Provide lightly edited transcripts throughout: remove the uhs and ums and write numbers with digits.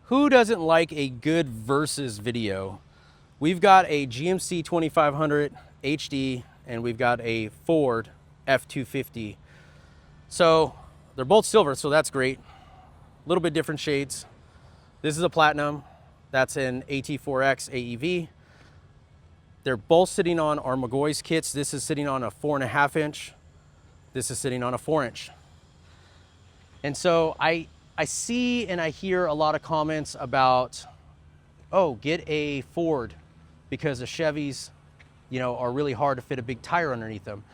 Who doesn't like a good versus video? We've got a GMC 2500 HD and we've got a Ford F250. So they're both silver, so that's great. A little bit different shades. This is a platinum. That's an AT4X AEV. They're both sitting on our McGaughys kits. This is sitting on a 4.5 inch. This is sitting on a 4 inch. And so I see and I hear a lot of comments about, oh, get a Ford because the Chevys, you know, are really hard to fit a big tire underneath them.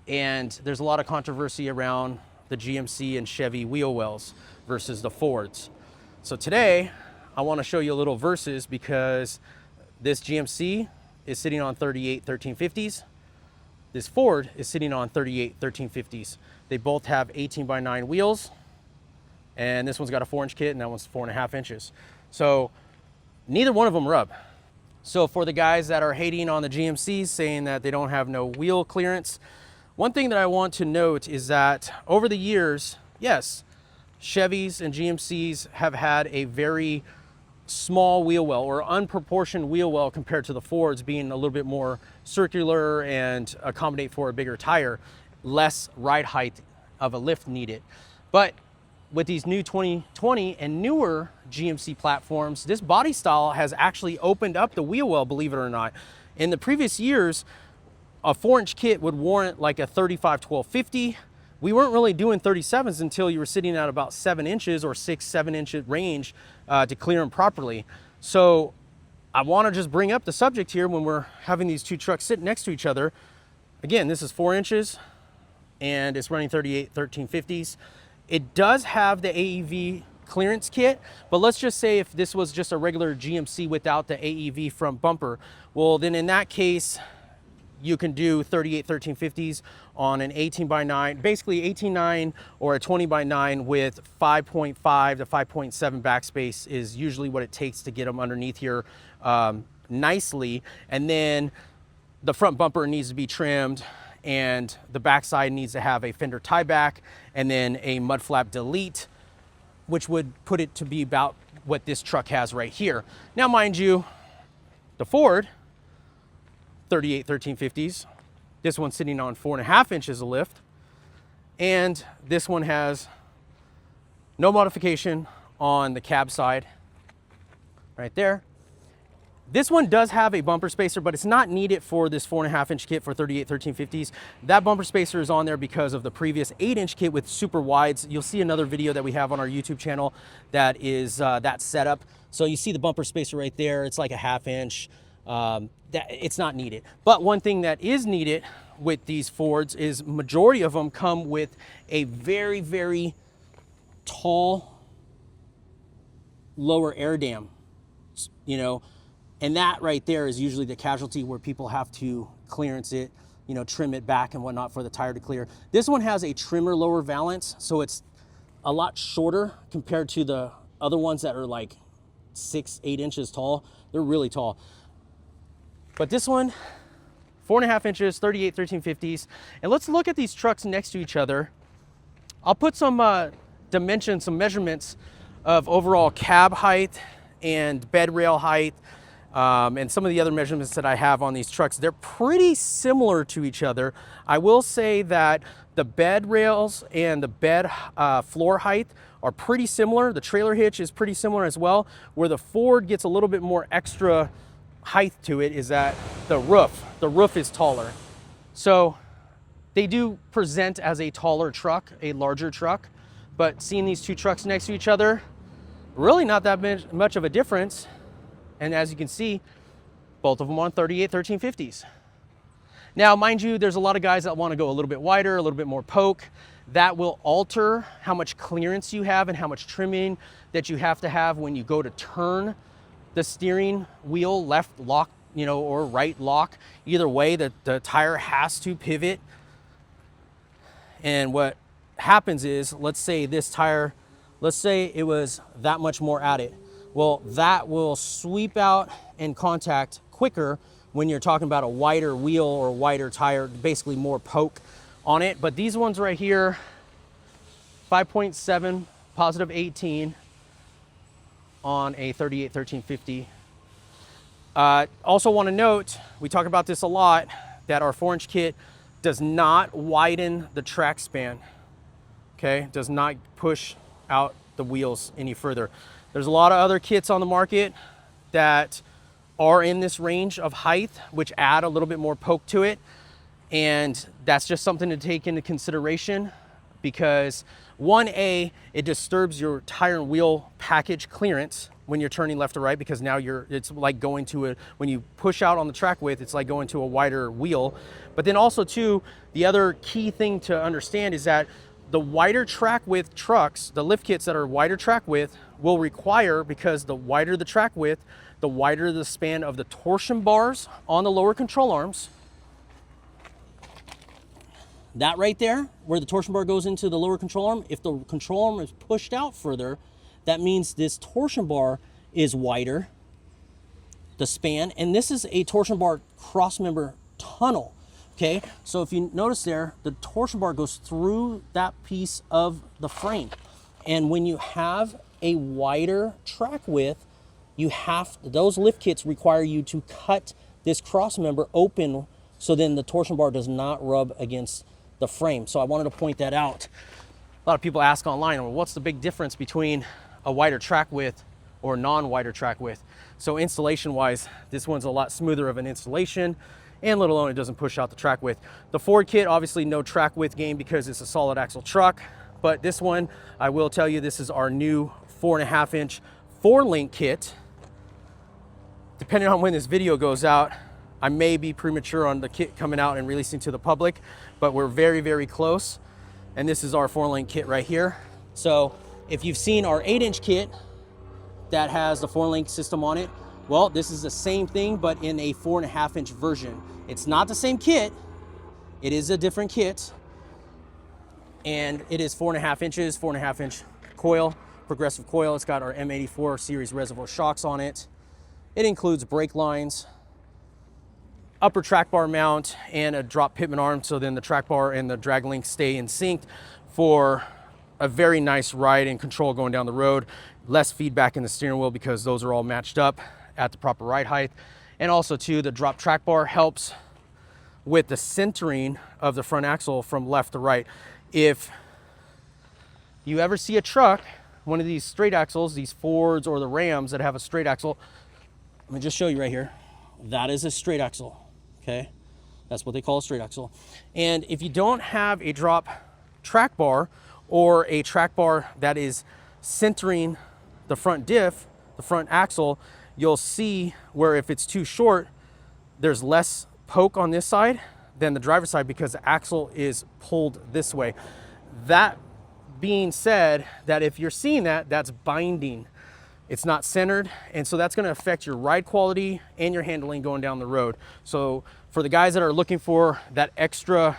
And there's a lot of controversy around the GMC and Chevy wheel wells versus the Fords. So today I want to show you a little versus, because this GMC is sitting on 38 1350s. This Ford is sitting on 38 1350s. They both have 18x9 wheels, and this one's got a 4 inch kit and that one's 4.5 inches. So neither one of them rub. So for the guys that are hating on the GMCs, saying that they don't have no wheel clearance, one thing that I want to note is that over the years, yes, Chevys and GMCs have had a very small wheel well or unproportioned wheel well compared to the Fords being a little bit more circular and accommodate for a bigger tire, less ride height of a lift needed. But with these new 2020 and newer GMC platforms, this body style has actually opened up the wheel well, believe it or not. In the previous years, a 4 inch kit would warrant like a 35 1250. We weren't really doing 37s until you were sitting at about 7 inches or 6-7 inch range to clear them properly. So I want to just bring up the subject here when we're having these two trucks sit next to each other. Again, this is 4 inches and it's running 38 1350s. It does have the AEV clearance kit, but let's just say if this was just a regular GMC without the AEV front bumper, well, then in that case, you can do 38 1350s on an 18x9, basically 18.9 or a 20x9 with 5.5 to 5.7 backspace is usually what it takes to get them underneath here nicely. And then the front bumper needs to be trimmed and the backside needs to have a fender tie back and then a mud flap delete, which would put it to be about what this truck has right here. Now, mind you, the Ford 38 1350s, this one's sitting on 4.5 inches of lift, and this one has no modification on the cab side right there. This one does have a bumper spacer, but it's not needed for this 4.5 inch kit for 38 1350s. That bumper spacer is on there because of the previous 8 inch kit with super wides. You'll see another video that we have on our YouTube channel that is that setup. So you see the bumper spacer right there. It's like a 1/2 inch. That it's not needed. But one thing that is needed with these Fords is majority of them come with a very, very tall lower air dam, you know, and that right there is usually the casualty where people have to clearance it, you know, trim it back and whatnot for the tire to clear. This one has a trimmer lower valance, so it's a lot shorter compared to the other ones that are like 6-8 inches tall. They're really tall. But this one, 4.5 inches, 38 1350s. And let's look at these trucks next to each other. I'll put some dimensions, some measurements of overall cab height and bed rail height, and some of the other measurements that I have on these trucks. They're pretty similar to each other. I will say that the bed rails and the bed floor height are pretty similar. The trailer hitch is pretty similar as well. Where the Ford gets a little bit more extra height to it is that the roof is taller. So they do present as a taller truck, a larger truck, but seeing these two trucks next to each other, really not that much of a difference. And as you can see, both of them on 38 1350s. Now, mind you, there's a lot of guys that want to go a little bit wider, a little bit more poke. That will alter how much clearance you have and how much trimming that you have to have when you go to turn the steering wheel left lock, you know, or right lock. Either way, the tire has to pivot. And what happens is, let's say this tire, let's say it was that much more at it. Well, that will sweep out and contact quicker when you're talking about a wider wheel or a wider tire, basically more poke on it. But these ones right here, 5.7, positive 18. on a 38 1350. Also want to note, we talk about this a lot, that our 4-inch kit does not widen the track span, okay? Does not push out the wheels any further. There's a lot of other kits on the market that are in this range of height, which add a little bit more poke to it. And that's just something to take into consideration because 1A, it disturbs your tire and wheel package clearance when you're turning left to right, because now it's like going to a, when you push out on the track width, it's like going to a wider wheel. But then also too, the other key thing to understand is that the wider track width trucks, the lift kits that are wider track width will require, because the wider the track width, the wider the span of the torsion bars on the lower control arms. That right there, where the torsion bar goes into the lower control arm, if the control arm is pushed out further, that means this torsion bar is wider, the span, and this is a torsion bar crossmember tunnel, okay? So if you notice there, the torsion bar goes through that piece of the frame. And when you have a wider track width, those lift kits require you to cut this crossmember open so then the torsion bar does not rub against the frame. So I wanted to point that out. A lot of people ask online, well, what's the big difference between a wider track width or non-wider track width? So installation wise, this one's a lot smoother of an installation, and let alone it doesn't push out the track width. The Ford kit, obviously no track width gain because it's a solid axle truck, but this one, I will tell you, this is our new 4.5-inch 4-link kit. Depending on when this video goes out, I may be premature on the kit coming out and releasing to the public, but we're very, very close. And this is our 4-link kit right here. So if you've seen our 8-inch kit that has the 4-link system on it, well, this is the same thing, but in a 4.5-inch version. It's not the same kit. It is a different kit. And it is 4.5 inches, 4.5-inch coil, progressive coil. It's got our M84 series Resivor shocks on it. It includes brake lines, upper track bar mount, and a drop pitman arm, so then the track bar and the drag link stay in sync for a very nice ride and control going down the road. Less feedback in the steering wheel because those are all matched up at the proper ride height. And also too, the drop track bar helps with the centering of the front axle from left to right. If you ever see a truck, one of these straight axles, these Fords or the Rams that have a straight axle, let me just show you right here. That is a straight axle, okay? That's what they call a straight axle. And if you don't have a drop track bar or a track bar that is centering the front diff, the front axle, you'll see where if it's too short, there's less poke on this side than the driver's side because the axle is pulled this way. That being said, that if you're seeing that, that's binding. It's not centered, and so that's gonna affect your ride quality and your handling going down the road. So for the guys that are looking for that extra,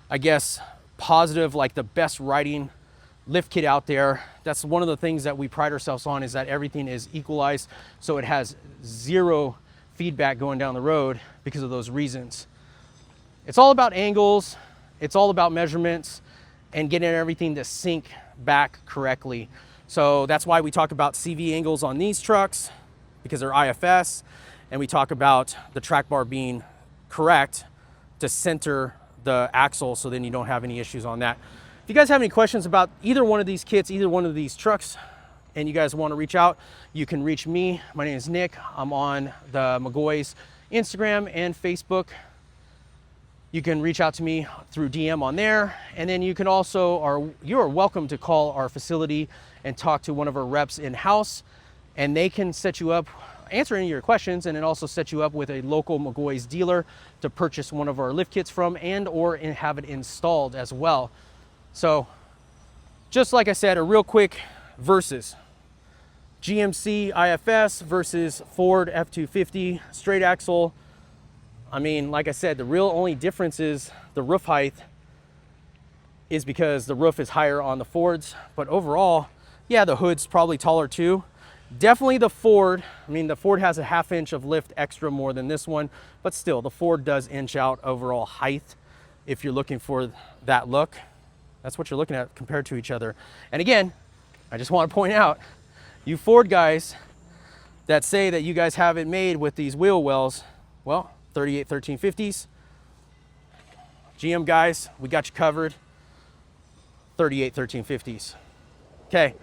I guess, positive, like the best riding lift kit out there, that's one of the things that we pride ourselves on, is that everything is equalized, so it has zero feedback going down the road because of those reasons. It's all about angles, it's all about measurements, and getting everything to sync back correctly. So that's why we talk about CV angles on these trucks, because they're IFS, and we talk about the track bar being correct to center the axle, so then you don't have any issues on that. If you guys have any questions about either one of these kits, either one of these trucks, and you guys want to reach out, you can reach me. My name is Nick. I'm on the McGaughys Instagram and Facebook. You can reach out to me through DM on there, and then you can also, you are welcome to call our facility and talk to one of our reps in-house, and they can set you up, answer any of your questions, and then also set you up with a local McGaughys dealer to purchase one of our lift kits from, and or have it installed as well. So just like I said, a real quick versus GMC IFS versus Ford F250 straight axle. I mean, like I said, the real only difference is the roof height, is because the roof is higher on the Fords. But overall, yeah, the hood's probably taller too. Definitely the Ford. I mean, the Ford has a 1/2 inch of lift extra more than this one, but still, the Ford does inch out overall height if you're looking for that look. That's what you're looking at compared to each other. And again, I just want to point out, You Ford guys that say that you guys have it made with these wheel wells, well, 38 1350s. GM guys, we got you covered. 38 1350s. Okay.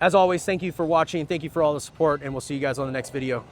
As always, thank you for watching. Thank you for all the support, and we'll see you guys on the next video.